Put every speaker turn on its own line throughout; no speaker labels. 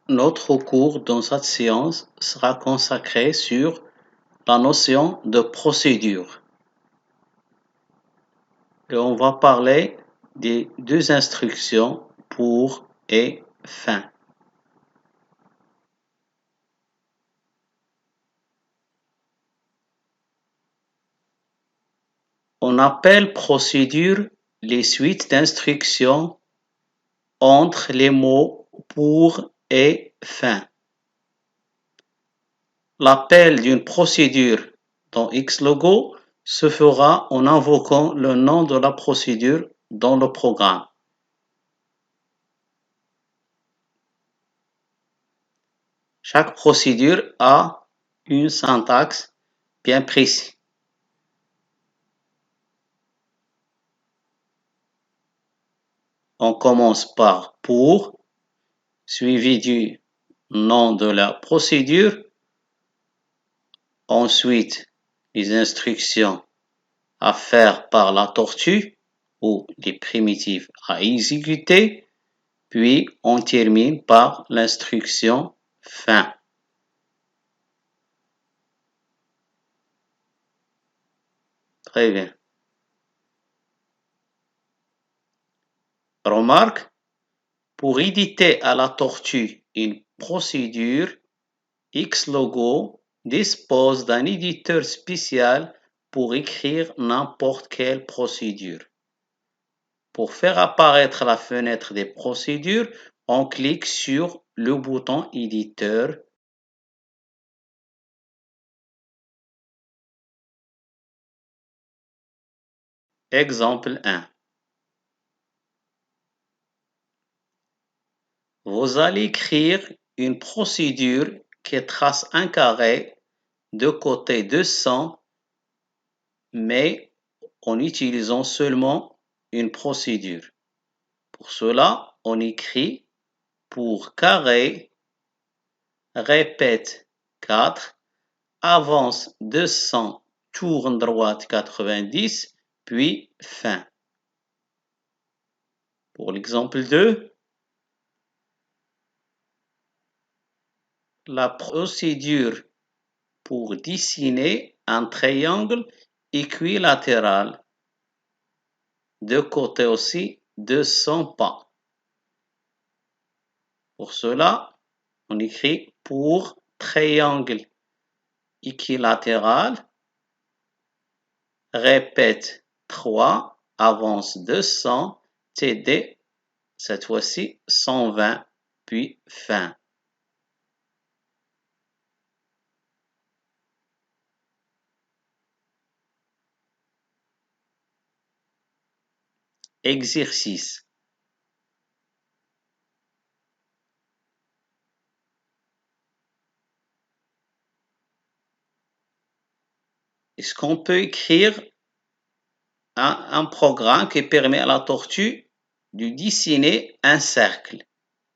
Notre cours dans cette séance sera consacré sur la notion de procédure. Et on va parler des deux instructions pour et fin. On appelle procédure les suites d'instructions entre les mots pour et fin. L'appel d'une procédure dans Xlogo se fera en invoquant le nom de la procédure dans le programme. Chaque procédure a une syntaxe bien précise. On commence par pour, suivi du nom de la procédure. Ensuite, les instructions à faire par la tortue ou les primitives à exécuter. Puis, on termine par l'instruction fin. Très bien. Remarque, pour éditer à la tortue une procédure, Xlogo dispose d'un éditeur spécial pour écrire n'importe quelle procédure. Pour faire apparaître la fenêtre des procédures, on clique sur le bouton éditeur. Exemple 1. Vous allez écrire une procédure qui trace un carré de côté 200, mais en utilisant seulement une procédure. Pour cela, on écrit pour carré, répète 4, avance 200, tourne droite 90, puis fin. Pour l'exemple 2, la procédure pour dessiner un triangle équilatéral, de côté aussi 200 pas. Pour cela, on écrit pour triangle équilatéral, répète 3, avance 200, TD, cette fois-ci 120, puis fin. Exercice. Est-ce qu'on peut écrire un programme qui permet à la tortue de dessiner un cercle?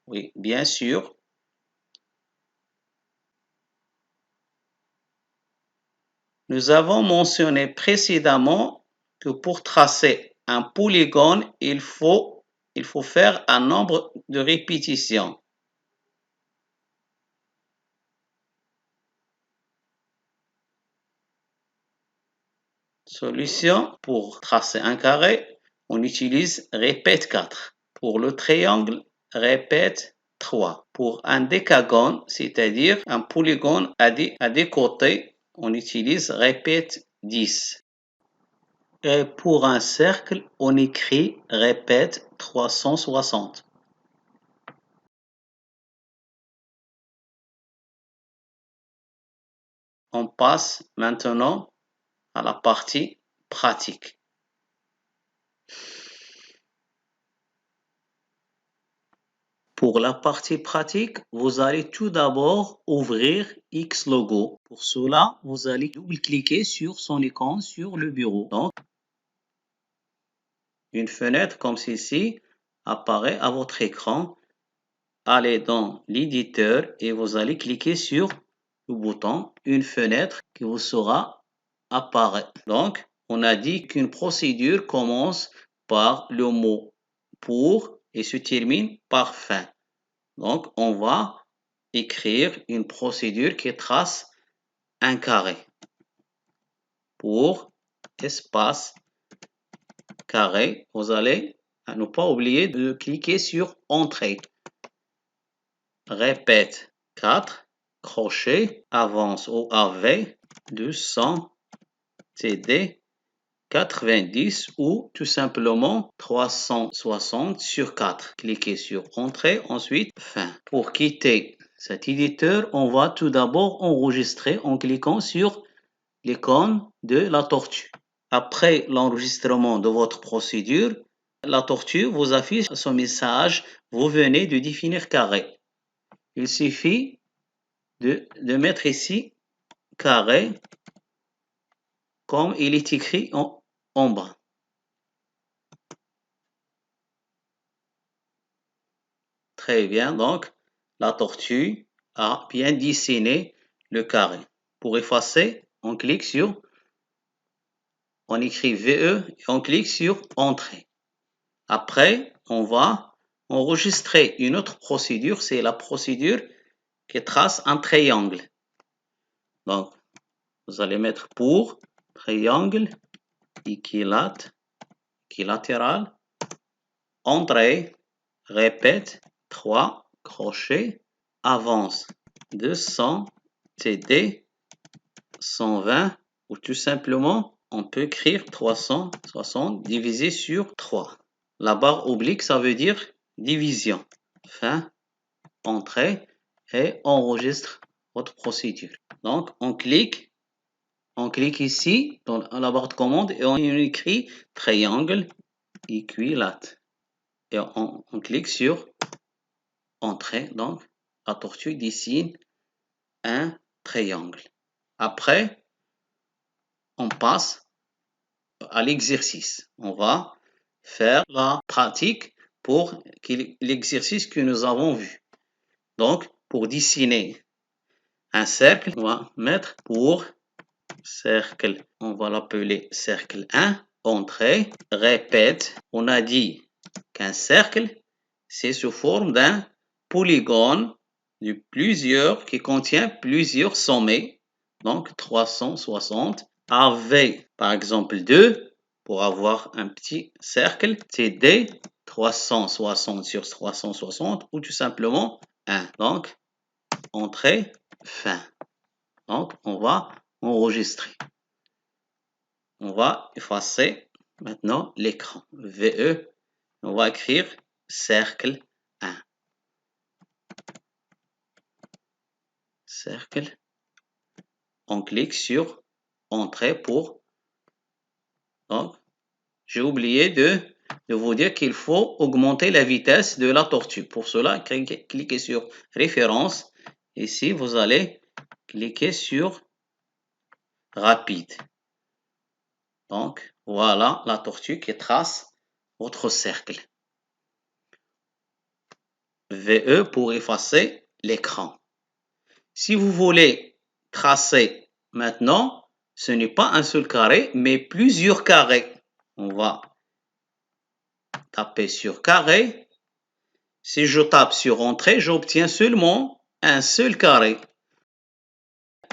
Oui, bien sûr. Nous avons mentionné précédemment que pour tracer un polygone, il faut faire un nombre de répétitions. Solution, pour tracer un carré, on utilise répète 4. Pour le triangle, répète 3. Pour un décagone, c'est-à-dire un polygone à des côtés, on utilise répète 10. Et pour un cercle, on écrit répète 360. On passe maintenant à la partie pratique. Pour la partie pratique, vous allez tout d'abord ouvrir Xlogo. Pour cela, vous allez double-cliquer sur son icône sur le bureau. Donc, une fenêtre comme celle-ci apparaît à votre écran. Allez dans l'éditeur et vous allez cliquer sur le bouton, une fenêtre qui vous sera apparaître. Donc, on a dit qu'une procédure commence par le mot pour et se termine par fin. Donc, on va écrire une procédure qui trace un carré pour espace carré. Vous allez à ne pas oublier de cliquer sur Entrée. Répète 4, crochet, avance au AV, 200, TD, 90 ou tout simplement 360 sur 4. Cliquez sur Entrée, ensuite Fin. Pour quitter cet éditeur, on va tout d'abord enregistrer en cliquant sur l'icône de la tortue. Après l'enregistrement de votre procédure, la tortue vous affiche son message « Vous venez de définir carré ». Il suffit de mettre ici « carré » comme il est écrit en bas. Très bien, donc la tortue a bien dessiné le carré. Pour effacer, on clique sur, on écrit VE et on clique sur Entrée. Après, on va enregistrer une autre procédure, c'est la procédure qui trace un triangle. Donc, vous allez mettre pour triangle équilatéral, entrée, répète, 3, crochet, avance, 200, TD, 120, ou tout simplement, on peut écrire 360 divisé sur 3. La barre oblique, ça veut dire division. Fin, entrée et enregistre votre procédure. Donc, on clique ici dans la barre de commande et on écrit triangle équilatéral. Et on clique sur Entrée. Donc, la tortue dessine un triangle. Après, on passe à l'exercice. On va faire la pratique pour l'exercice que nous avons vu. Donc, pour dessiner un cercle, on va mettre pour cercle, on va l'appeler cercle 1, entrée, répète. On a dit qu'un cercle, c'est sous forme d'un polygone qui contient plusieurs sommets, donc 360, avec par exemple 2 pour avoir un petit cercle, TD 360 sur 360 ou tout simplement 1. Donc, entrée, fin. Donc, on va enregistrer. On va effacer maintenant l'écran. VE, on va écrire cercle 1. Cercle. On clique sur Entrée pour. Donc, j'ai oublié de vous dire qu'il faut augmenter la vitesse de la tortue. Pour cela, cliquez sur Référence. Ici, vous allez cliquer sur Rapide. Donc, voilà la tortue qui trace votre cercle. VE pour effacer l'écran. Si vous voulez tracer maintenant, ce n'est pas un seul carré, mais plusieurs carrés. On va taper sur carré. Si je tape sur Entrée, j'obtiens seulement un seul carré.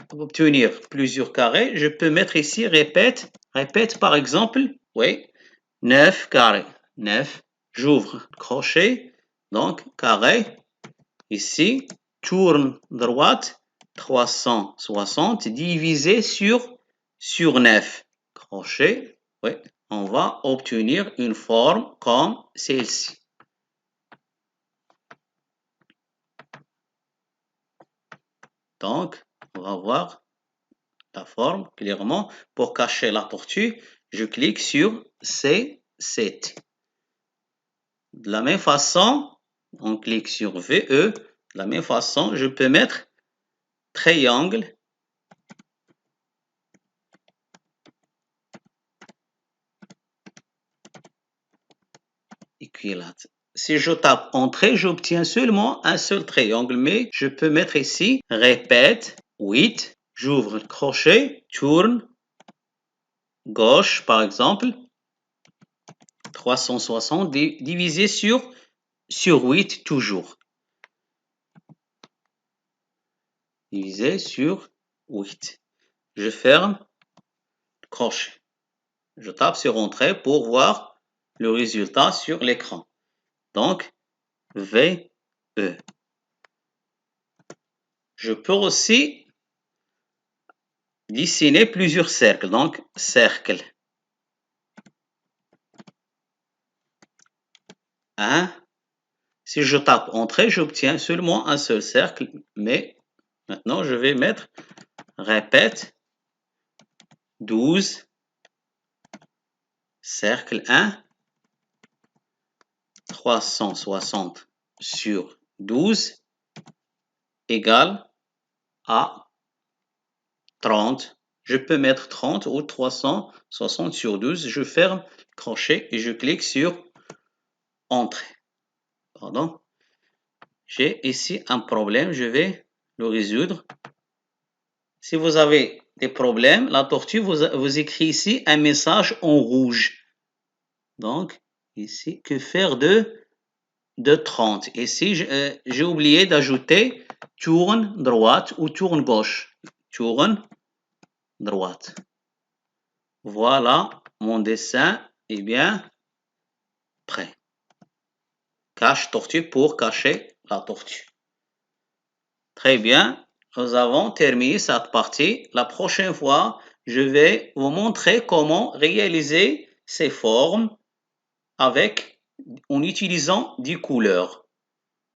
Pour obtenir plusieurs carrés, je peux mettre ici répète par exemple, oui, 9 carrés. 9, j'ouvre crochet, donc carré. Ici, tourne droite, 360 divisé sur 9. Crochet, oui, on va obtenir une forme comme celle-ci. Donc, on va voir la forme clairement. Pour cacher la tortue, je clique sur C7. De la même façon, on clique sur VE. De la même façon, je peux mettre triangle équilatéral. Si je tape Entrée, j'obtiens seulement un seul triangle, mais je peux mettre ici répète 8. J'ouvre le crochet, tourne, gauche par exemple, 360 divisé sur 8 toujours. divisé sur 8. Je ferme le crochet. Je tape sur Entrée pour voir le résultat sur l'écran. Donc, VE. Je peux aussi dessiner plusieurs cercles. Donc, cercle 1. Si je tape Entrée, j'obtiens seulement un seul cercle. Mais maintenant, je vais mettre répète 12, cercle 1, 360 sur 12 égale à 30. Je peux mettre 30 ou 360 sur 12. Je ferme crochet et je clique sur Entrée. Pardon. J'ai ici un problème. Je vais le résoudre. Si vous avez des problèmes, la tortue vous écrit ici un message en rouge. Donc, ici, que faire de 30. Ici, j'ai oublié d'ajouter tourne droite ou tourne gauche. Tourne droite. Voilà, mon dessin est bien prêt. Cache tortue pour cacher la tortue. Très bien, nous avons terminé cette partie. La prochaine fois, je vais vous montrer comment réaliser ces formes en utilisant des couleurs.